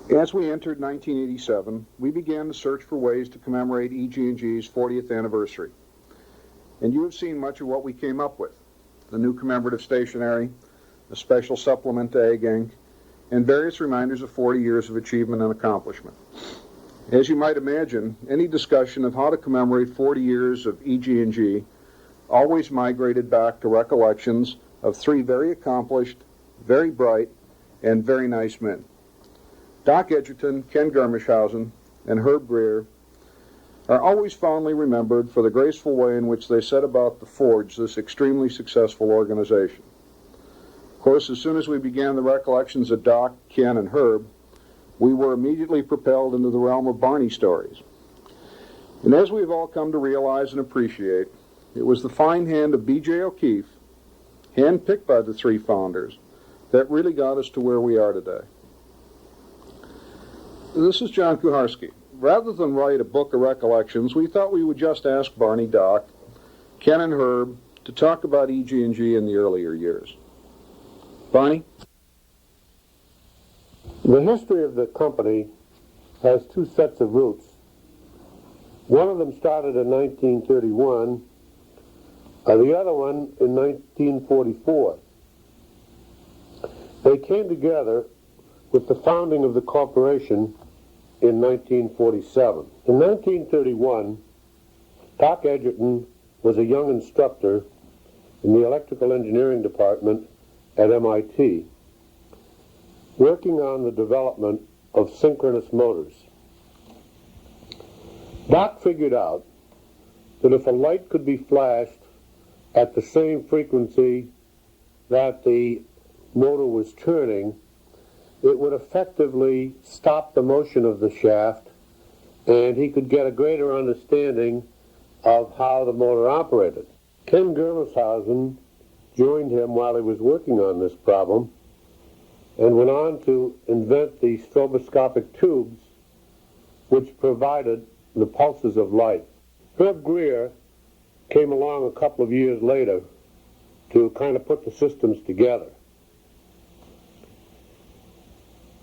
As we entered 1987, we began to search for ways to commemorate EG&G's 40th anniversary. And you have seen much of what we came up with: the new commemorative stationery, a special supplement to EG&G, and various reminders of 40 years of achievement and accomplishment. As you might imagine, any discussion of how to commemorate 40 years of EG&G always migrated back to recollections of three very accomplished, very bright, and very nice men. Doc Edgerton, Ken Germishausen, and Herb Greer are always fondly remembered for the graceful way in which they set about to forge this extremely successful organization. Of course, as soon as we began the recollections of Doc, Ken, and Herb, we were immediately propelled into the realm of Barney stories. And as we've all come to realize and appreciate, it was the fine hand of B.J. O'Keefe, handpicked by the three founders, that really got us to where we are today. This is John Kuharski. Rather than write a book of recollections, we thought we would just ask Barney, Doc, Ken, and Herb to talk about EG&G in the earlier years. Barney? The history of the company has two sets of roots. One of them started in 1931, the other one in 1944. They came together with the founding of the corporation in 1947. In 1931, Doc Edgerton was a young instructor in the electrical engineering department at MIT, working on the development of synchronous motors. Doc figured out that if a light could be flashed at the same frequency that the motor was turning, it would effectively stop the motion of the shaft, and he could get a greater understanding of how the motor operated. Ken Germishausen joined him while he was working on this problem and went on to invent the stroboscopic tubes which provided the pulses of light. Herb Greer came along a couple of years later to kind of put the systems together.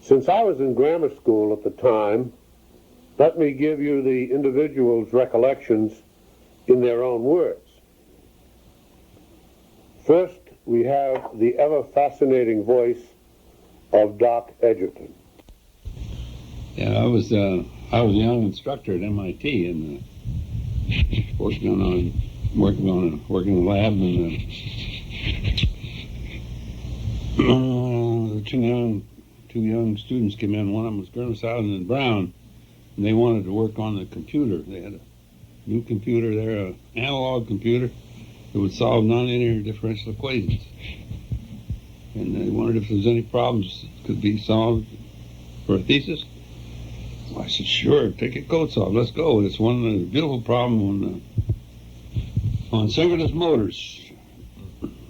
Since I was in grammar school at the time, let me give you the individuals' recollections in their own words. First, we have the ever-fascinating voice of Doc Edgerton. Yeah, I was a young instructor at MIT and working in the lab, and two young students came in. One of them was Germishausen and Brown, and they wanted to work on the computer. They had a new computer there, an analog computer that would solve nonlinear differential equations. And they wondered if there was any problems that could be solved for a thesis. Well, I said, sure, take your coats off, let's go. It's one beautiful problem on synchronous motors.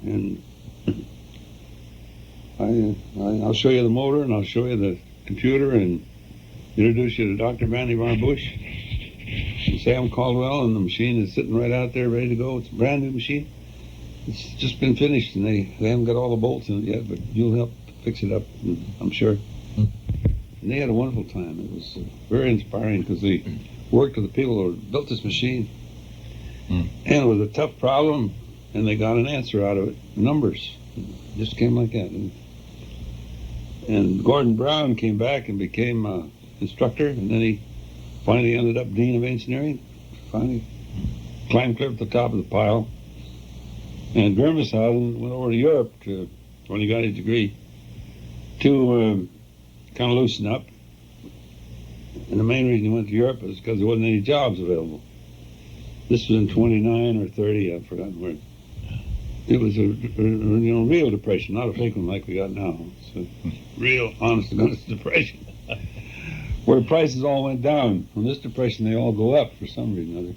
And I'll show you the motor, and I'll show you the computer, and introduce you to Dr. Vandy Von Bush and Sam Caldwell, and the machine is sitting right out there ready to go. It's a brand new machine. It's just been finished, and they haven't got all the bolts in it yet, but you'll help fix it up, I'm sure. And they had a wonderful time. It was very inspiring because they worked with the people who built this machine. And it was a tough problem, and they got an answer out of it. Numbers. It just came like that. And Gordon Brown came back and became an instructor, and then he finally ended up Dean of Engineering. Finally climbed clear to the top of the pile. And Germishausen went over to Europe when he got his degree to kind of loosen up. And the main reason he went to Europe is because there wasn't any jobs available. This was in 29 or 30, I've forgotten where. It was a real depression, not a fake one like we got now. It's a real, honest-to-goodness depression, where prices all went down. In this depression, they all go up for some reason or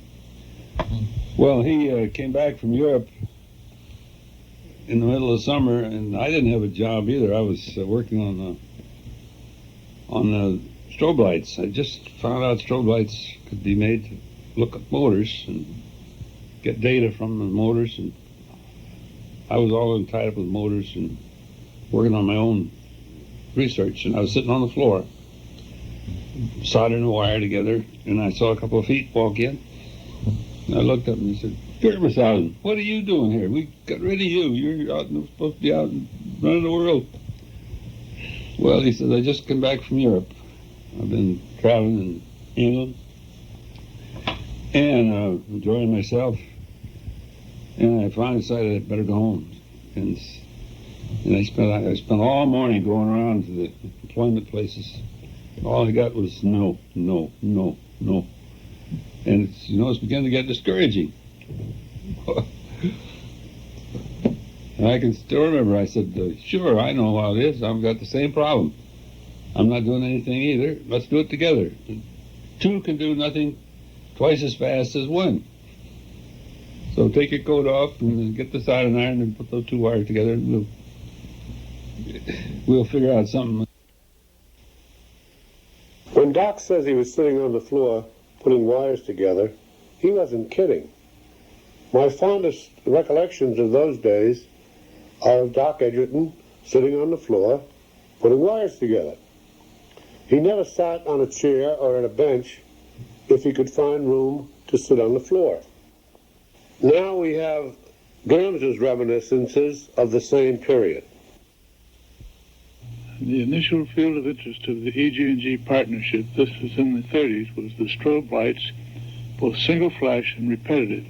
other. Well, he came back from Europe in the middle of summer, and I didn't have a job either. I was working on the strobe lights. I just found out strobe lights could be made to look at motors and get data from the motors, and I was all tied up with motors and working on my own research, and I was sitting on the floor soldering the wire together, and I saw a couple of feet walk in. And I looked up and I said, "Germishausen, what are you doing here? We got rid of you. You're supposed to be out and running the world." Well, he said, "I just came back from Europe. I've been traveling in England and enjoying myself. And I finally decided I'd better go home." And I spent all morning going around to the employment places. All I got was no, no, no, no. And it's beginning to get discouraging. And I can still remember, I said, "Sure, I know how it is. I've got the same problem. I'm not doing anything either. Let's do it together. Two can do nothing twice as fast as one. So take your coat off and get the soldering iron and put those two wires together, and we'll figure out something." When Doc says he was sitting on the floor putting wires together, he wasn't kidding. My fondest recollections of those days are of Doc Edgerton sitting on the floor putting wires together. He never sat on a chair or at a bench if he could find room to sit on the floor. Now we have Grams's reminiscences of the same period. The initial field of interest of the EG&G partnership, this was in the 30s, was the strobe lights, both single flash and repetitive.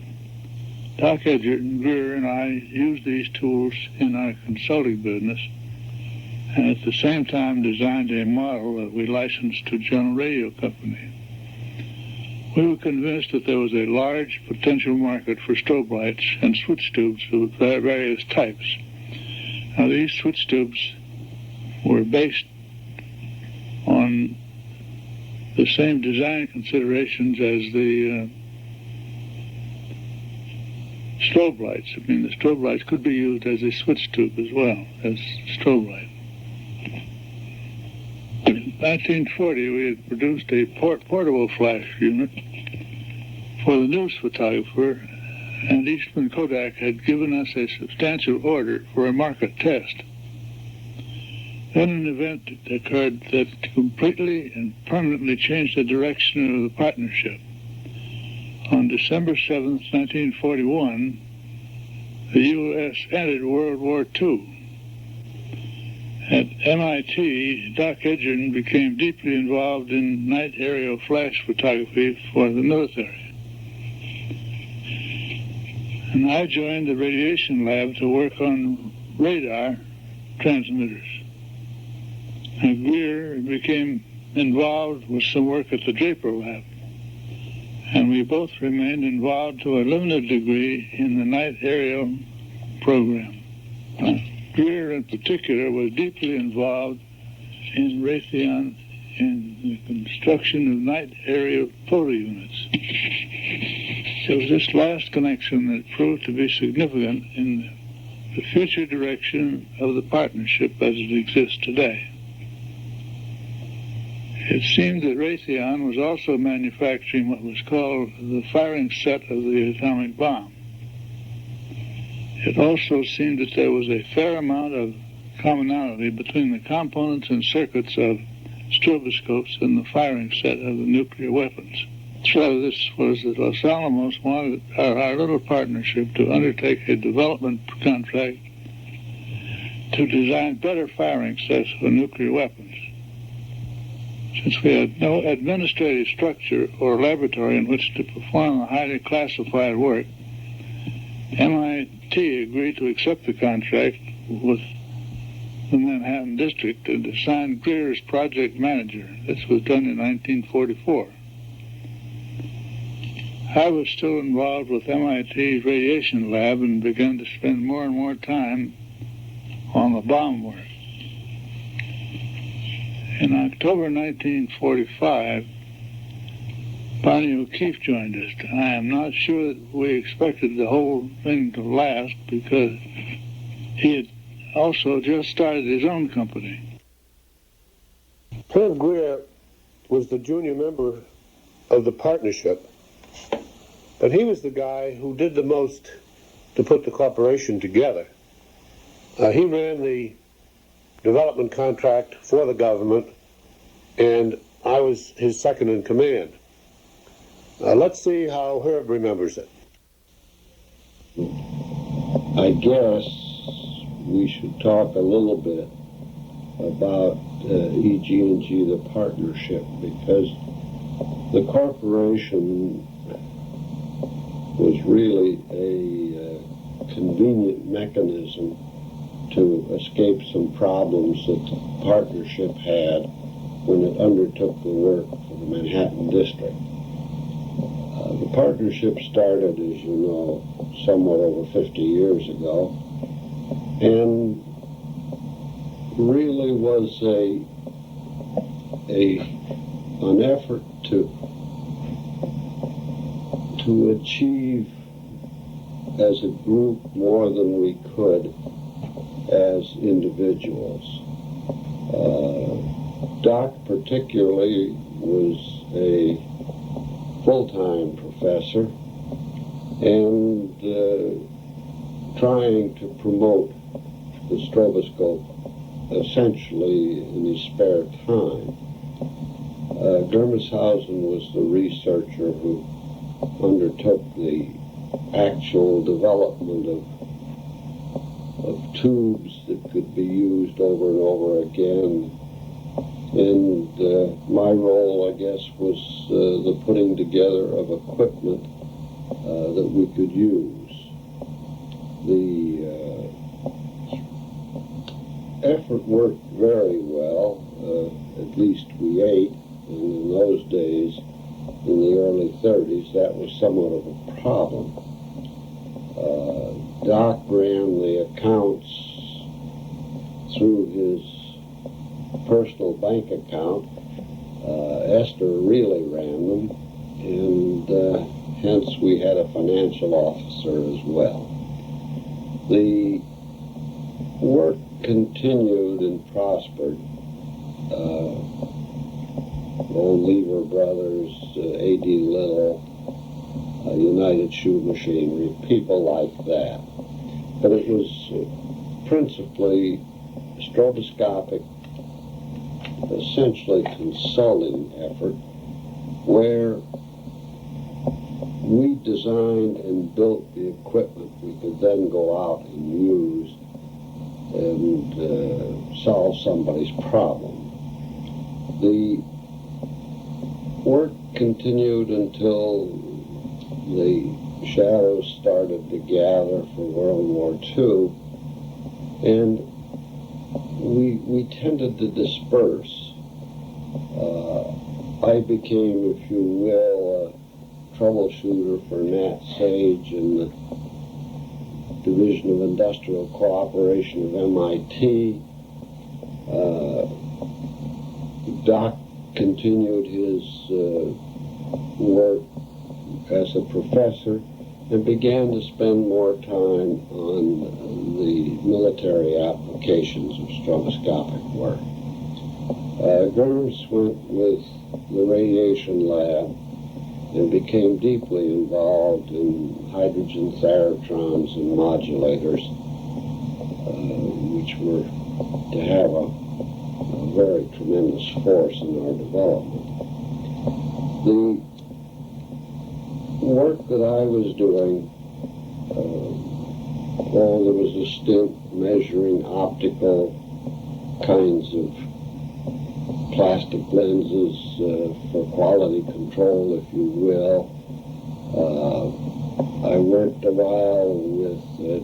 Doc Edgerton, Greer, and I used these tools in our consulting business, and at the same time designed a model that we licensed to General Radio Company. We were convinced that there was a large potential market for strobe lights and switch tubes of various types. Now, these switch tubes were based on the same design considerations as the strobe lights. I mean, the strobe lights could be used as a switch tube as well as strobe light. In 1940, we had produced a portable flash unit for the news photographer, and Eastman Kodak had given us a substantial order for a market test. Then an event occurred that completely and permanently changed the direction of the partnership. On December 7th, 1941, the U.S. entered World War II. At MIT, Doc Edgerton became deeply involved in night aerial flash photography for the military. And I joined the radiation lab to work on radar transmitters. And Greer became involved with some work at the Draper lab. And we both remained involved to a limited degree in the night aerial program. Greer, in particular, was deeply involved in Raytheon in the construction of night aerial photo units. It was this last connection that proved to be significant in the future direction of the partnership as it exists today. It seemed that Raytheon was also manufacturing what was called the firing set of the atomic bomb. It also seemed that there was a fair amount of commonality between the components and circuits of stroboscopes and the firing set of the nuclear weapons. So this was that Los Alamos wanted our little partnership to undertake a development contract to design better firing sets for nuclear weapons. Since we had no administrative structure or laboratory in which to perform the highly classified work, MIT agreed to accept the contract with the Manhattan District and assigned Greer as project manager. This was done in 1944. I was still involved with MIT's radiation lab and began to spend more and more time on the bomb work. In October 1945, Barney O'Keefe joined us. I am not sure that we expected the whole thing to last because he had also just started his own company. Ted Greer was the junior member of the partnership, but he was the guy who did the most to put the corporation together. He ran the development contract for the government, and I was his second in command. Let's see how Herb remembers it. I guess we should talk a little bit about EG&G, the partnership, because the corporation was really a convenient mechanism to escape some problems that the partnership had when it undertook the work for the Manhattan District. The partnership started, as you know, somewhat over 50 years ago, and really was an effort to achieve as a group more than we could as individuals. Doc particularly was a full-time professor and trying to promote the stroboscope essentially in his spare time. Germeshausen was the researcher who undertook the actual development of tubes that could be used over and over again. And my role, I guess, was the putting together of equipment that we could use. The effort worked very well, at least we ate, and in those days, in the early 30s, that was somewhat of a problem. Doc ran the accounts through his personal bank account. Esther really ran them, and hence we had a financial officer as well. The work continued and prospered. Old Lever Brothers, A.D. Little, United Shoe Machinery, people like that. But it was principally stroboscopic, essentially consulting effort, where we designed and built the equipment we could then go out and use and solve somebody's problem. The work continued until the shadows started to gather for World War II, and we tended to disperse. I became, if you will, a troubleshooter for Nat Sage in the Division of Industrial Cooperation of MIT. Doc continued his work as a professor and began to spend more time on the military applications of stroboscopic work. Germs went with the radiation lab and became deeply involved in hydrogen thermotrons and modulators, which were to have a very tremendous force in our development. The work that I was doing, there was a stint measuring optical kinds of plastic lenses for quality control, if you will. I worked a while with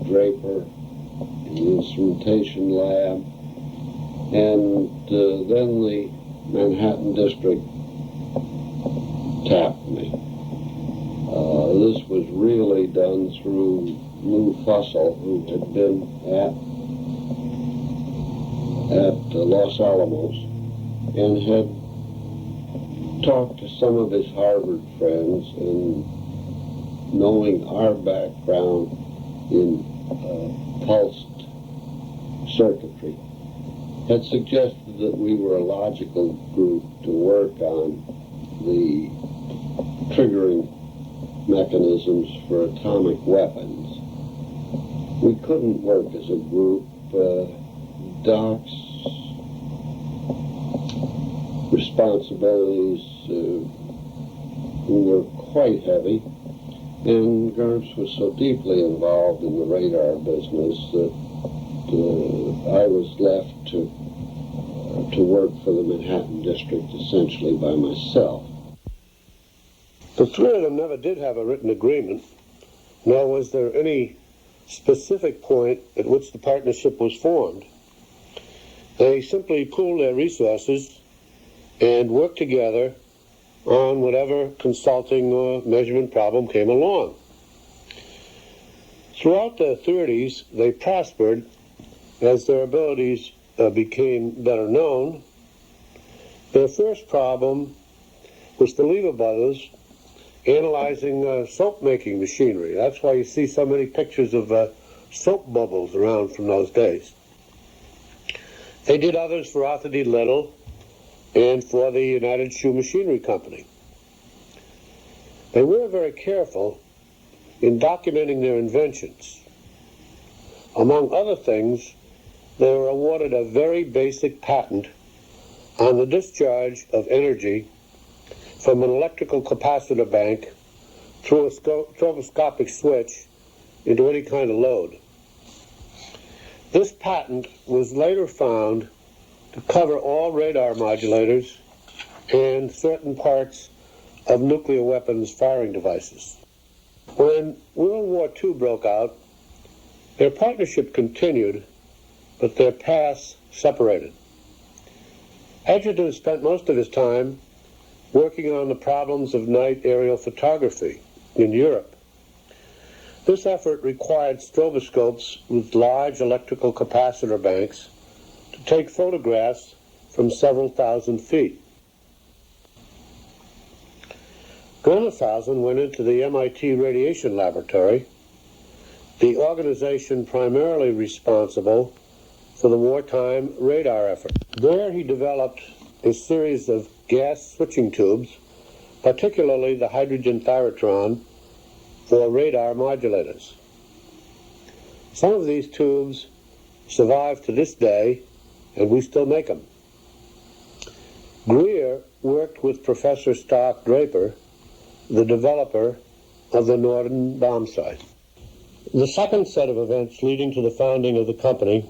Draper in the instrumentation lab, and then the Manhattan District tapped me. This was really done through Lou Fussell, who had been at Los Alamos and had talked to some of his Harvard friends, and knowing our background in pulsed circuitry, had suggested that we were a logical group to work on the triggering mechanisms for atomic weapons. We couldn't work as a group. Doc's responsibilities were quite heavy, and GURPS was so deeply involved in the radar business that I was left to work for the Manhattan District essentially by myself. The three of them never did have a written agreement, nor was there any specific point at which the partnership was formed. They simply pooled their resources and worked together on whatever consulting or measurement problem came along. Throughout the 30s, they prospered as their abilities became better known. Their first problem was the Lever brothers analyzing soap-making machinery. That's why you see so many pictures of soap bubbles around from those days. They did others for Arthur D. Little and for the United Shoe Machinery Company. They were very careful in documenting their inventions. Among other things, they were awarded a very basic patent on the discharge of energy from an electrical capacitor bank through a stroboscopic switch into any kind of load. This patent was later found to cover all radar modulators and certain parts of nuclear weapons firing devices. When World War II broke out, their partnership continued, but their paths separated. Edgerton spent most of his time working on the problems of night aerial photography in Europe. This effort required stroboscopes with large electrical capacitor banks to take photographs from several thousand feet. Gernethausen went into the MIT Radiation Laboratory, the organization primarily responsible for the wartime radar effort. There he developed a series of gas switching tubes, particularly the hydrogen thyratron, for radar modulators. Some of these tubes survive to this day, and we still make them. Greer worked with Professor Stark Draper, the developer of the Norden bomb sight. The second set of events leading to the founding of the company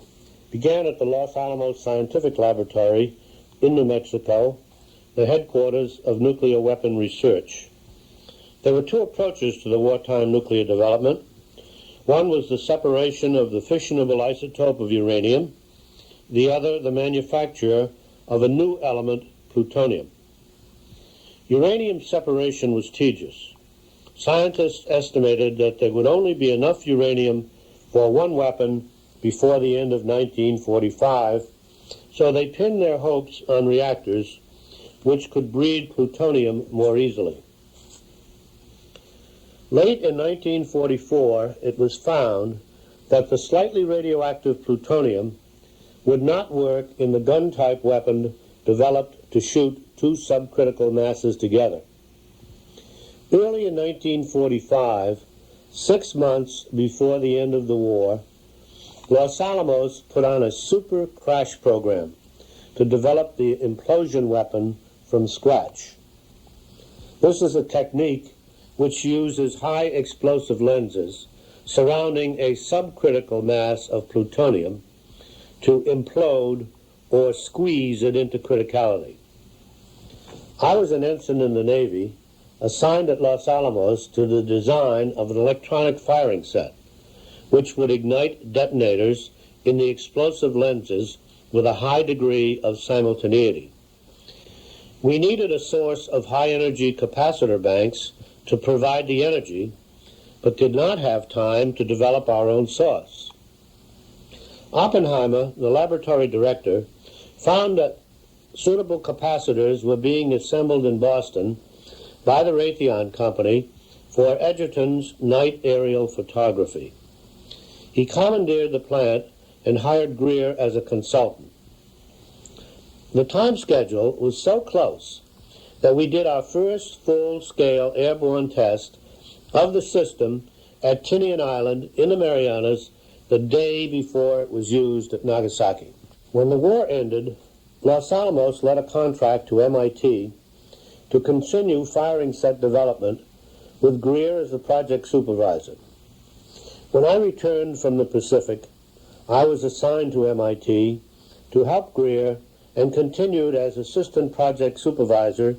began at the Los Alamos Scientific Laboratory in New Mexico, the headquarters of nuclear weapon research. There were two approaches to the wartime nuclear development. One was the separation of the fissionable isotope of uranium, the other the manufacture of a new element, plutonium. Uranium separation was tedious. Scientists estimated that there would only be enough uranium for one weapon before the end of 1945, so they pinned their hopes on reactors which could breed plutonium more easily. Late in 1944, it was found that the slightly radioactive plutonium would not work in the gun-type weapon developed to shoot two subcritical masses together. Early in 1945, 6 months before the end of the war, Los Alamos put on a super crash program to develop the implosion weapon from scratch. This is a technique which uses high explosive lenses surrounding a subcritical mass of plutonium to implode or squeeze it into criticality. I was an ensign in the Navy assigned at Los Alamos to the design of an electronic firing set, which would ignite detonators in the explosive lenses with a high degree of simultaneity. We needed a source of high-energy capacitor banks to provide the energy, but did not have time to develop our own source. Oppenheimer, the laboratory director, found that suitable capacitors were being assembled in Boston by the Raytheon Company for Edgerton's night aerial photography. He commandeered the plant and hired Greer as a consultant. The time schedule was so close that we did our first full-scale airborne test of the system at Tinian Island in the Marianas the day before it was used at Nagasaki. When the war ended, Los Alamos let a contract to MIT to continue firing set development with Greer as the project supervisor. When I returned from the Pacific, I was assigned to MIT to help Greer and continued as assistant project supervisor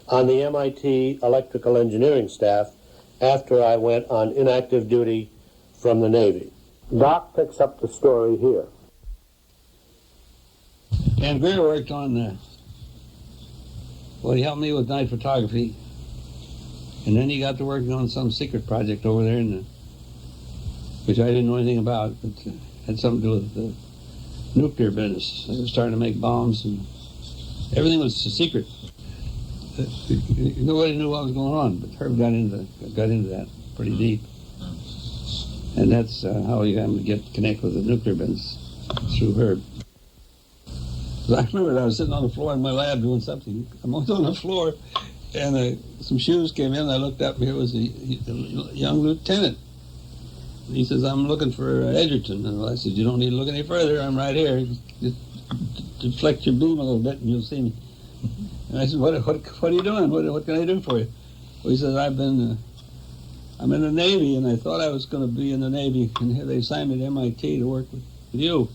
on the MIT electrical engineering staff after I went on inactive duty from the Navy. Doc picks up the story here. And Greer worked on, well, he helped me with night photography. And then he got to working on some secret project over there, which I didn't know anything about, but had something to do with the nuclear business. They were starting to make bombs, and everything was a secret. Nobody knew what was going on, but Herb got into that pretty deep. And that's how he got to connect with the nuclear business, through Herb. I remember that I was sitting on the floor in my lab doing something. I'm on the floor, and some shoes came in. I looked up, and here was a young lieutenant. And he says, "I'm looking for Edgerton." And I said, "You don't need to look any further. I'm right here. Just deflect your beam a little bit, and you'll see me." And I said, "What are you doing? What can I do for you?" Well, he says, "I'm in the Navy, and I thought I was going to be in the Navy, and here they assigned me to MIT to work with you."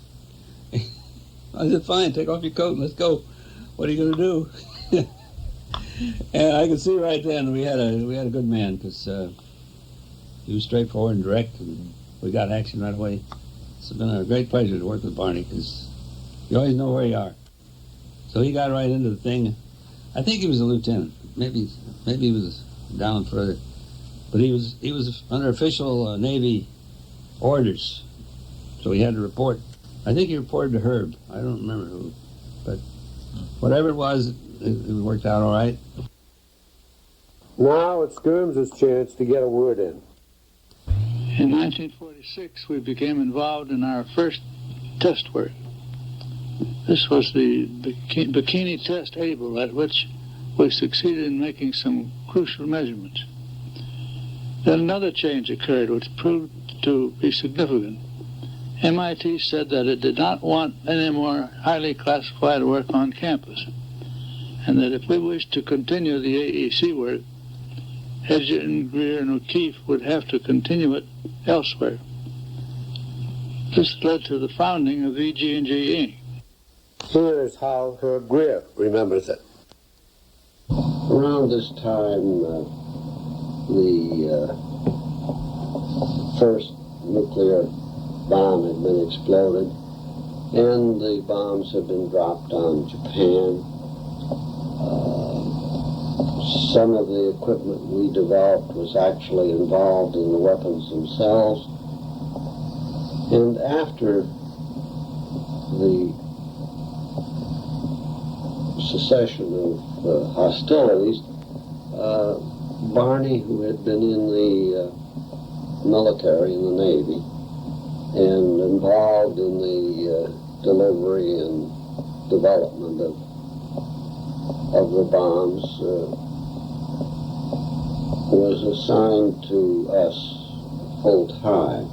I said, "Fine, take off your coat, let's go. What are you going to do?" And I could see right then we had a good man, because he was straightforward and direct, and we got action right away. It's been a great pleasure to work with Barney, because you always know where you are. So he got right into the thing. I think he was a lieutenant. Maybe he was down further, but he was under official Navy orders, so he had to report. I think he reported to Herb. I don't remember who, but whatever it was, it worked out all right. Now it's Germs' chance to get a word in. In 1946, we became involved in our first test work. This was the Bikini Test Able, at which we succeeded in making some crucial measurements. Then another change occurred, which proved to be significant. MIT said that it did not want any more highly classified work on campus, and that if we wished to continue the AEC work, Edgerton, Greer, and O'Keefe would have to continue it elsewhere. This led to the founding of EG&G Inc. Here is how Herb Greer remembers it. Around this time, the first nuclear bomb had been exploded, and the bombs had been dropped on Japan. Some of the equipment we developed was actually involved in the weapons themselves. And after the cessation of hostilities, Barney, who had been in the military, in the Navy, and involved in the delivery and development of the bombs, was assigned to us full time.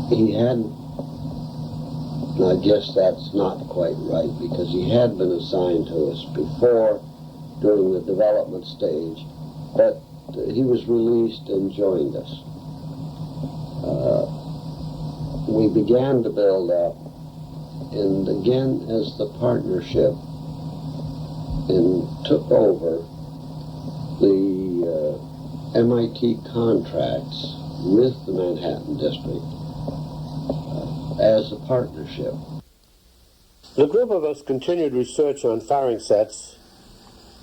He had, I guess that's not quite right, because he had been assigned to us before during the development stage, but he was released and joined us. We began to build up, and again as the partnership, and took over the MIT contracts with the Manhattan District as a partnership. The group of us continued research on firing sets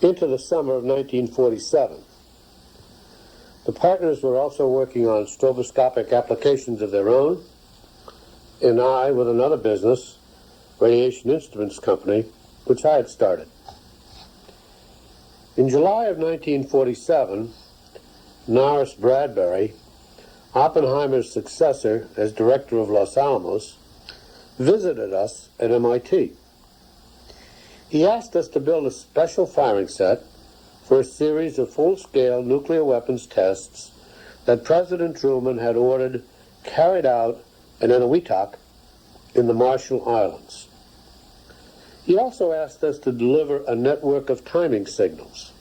into the summer of 1947. The partners were also working on stroboscopic applications of their own, and I with another business, Radiation Instruments Company, which I had started. In July of 1947, Norris Bradbury, Oppenheimer's successor as director of Los Alamos, visited us at MIT. He asked us to build a special firing set for a series of full-scale nuclear weapons tests that President Truman had ordered carried out in Eniwetok in the Marshall Islands. He also asked us to deliver a network of timing signals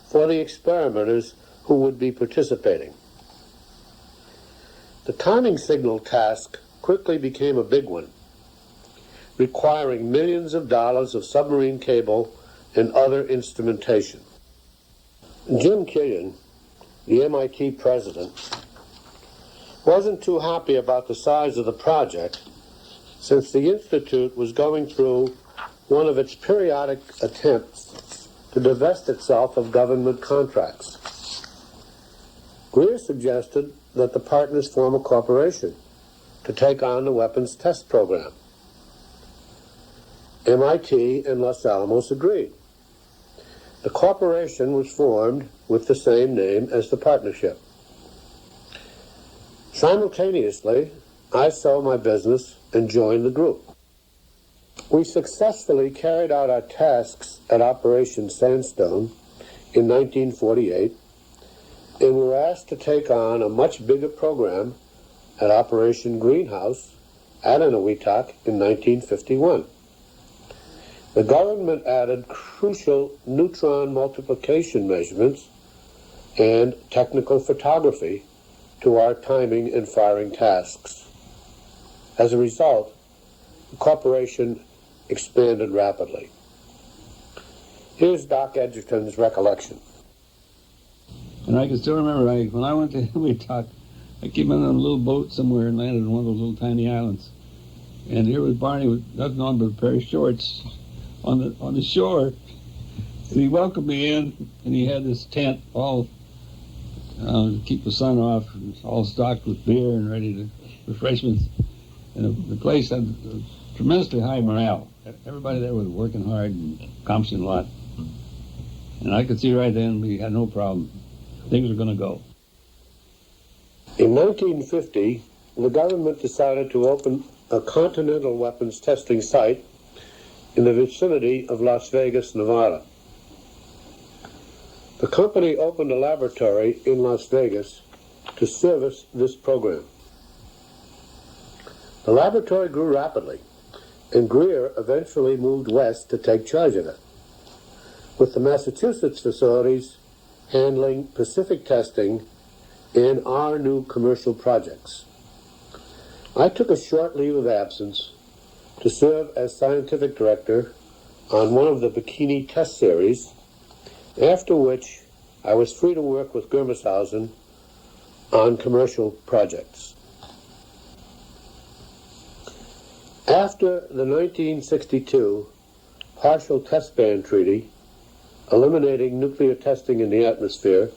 for the experimenters who would be participating. The timing signal task quickly became a big one, requiring millions of dollars of submarine cable and other instrumentation. Jim Killian, the MIT president, wasn't too happy about the size of the project, since the Institute was going through one of its periodic attempts to divest itself of government contracts. Greer suggested that the partners form a corporation to take on the weapons test program. MIT and Los Alamos agreed. The corporation was formed with the same name as the partnership. Simultaneously, I sold my business and joined the group. We successfully carried out our tasks at Operation Sandstone in 1948, and were asked to take on a much bigger program at Operation Greenhouse at Eniwetok in 1951. The government added crucial neutron multiplication measurements and technical photography to our timing and firing tasks. As a result, the corporation expanded rapidly. Here's Doc Edgerton's recollection. And I can still remember, when I went to Eniwetok, I came in on a little boat somewhere and landed on one of those little tiny islands. And here was Barney with nothing on but a pair of shorts on the shore. And he welcomed me in, and he had this tent all to keep the sun off, all stocked with beer and ready to refreshments. And the place had tremendously high morale. Everybody there was working hard and accomplishing a lot. And I could see right then we had no problem. Things were going to go. In 1950, the government decided to open a continental weapons testing site in the vicinity of Las Vegas, Nevada. The company opened a laboratory in Las Vegas to service this program. The laboratory grew rapidly, and Greer eventually moved west to take charge of it, with the Massachusetts facilities handling Pacific testing and our new commercial projects. I took a short leave of absence to serve as scientific director on one of the Bikini test series, after which I was free to work with Germeshausen on commercial projects. After the 1962 partial test ban treaty, eliminating nuclear testing in the atmosphere,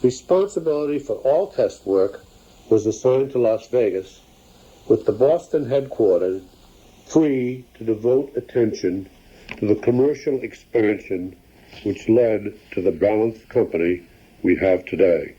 responsibility for all test work was assigned to Las Vegas, with the Boston headquartered free to devote attention to the commercial expansion which led to the balanced company we have today.